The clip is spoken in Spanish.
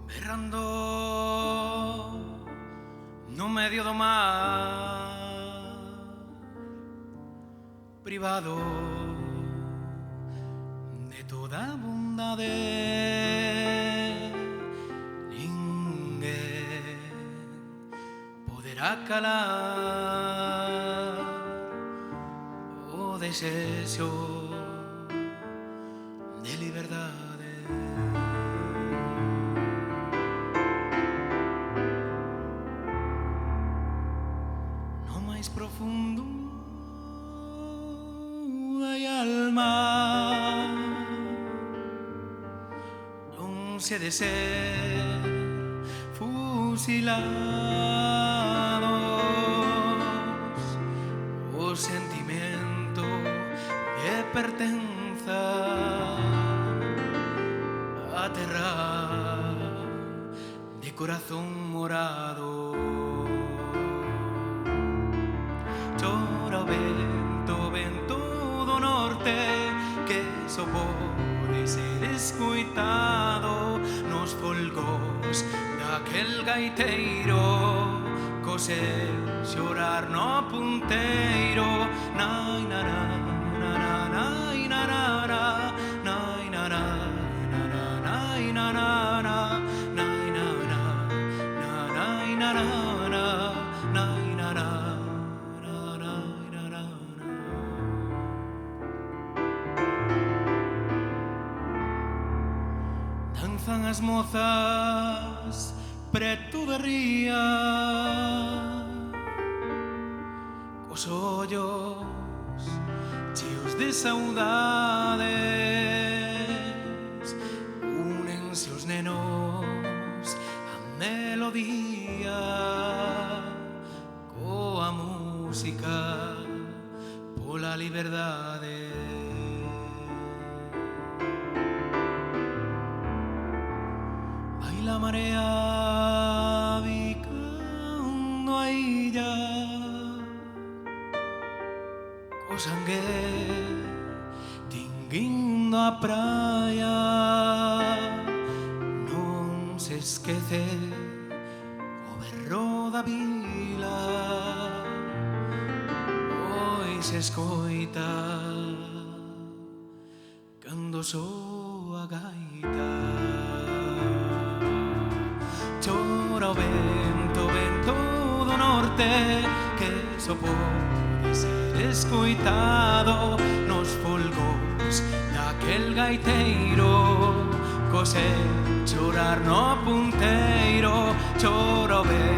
Berrando no medio do mar, privado de toda bondade, ninguén poderá calar o desexo de liberdade. Mais profundo da alma, non se de ser fusilados, o sentimento de pertenza a terra de corazón morado. Chora o vento do norte, que só pode ser escoitado nos folgos daquel gaiteiro, cose xorar no punteiro. Nai na na na na nai na na na nai na na na na nai na na na nai na na na nai na na na nai na na. Danzan as mozas preto da ría, cos ollos cheos de saudades. Únense os nenos a melodía, coa música pola liberdade. La marea bicando a illa, co sangue tinguindo a praia. Non se esquece o berro da vila, hoy se escoita cando soa a gaita. Chora o vento do norte, que só pode ser escoitado nos folgos daquel gaiteiro, cose chorar no punteiro. Chora o vento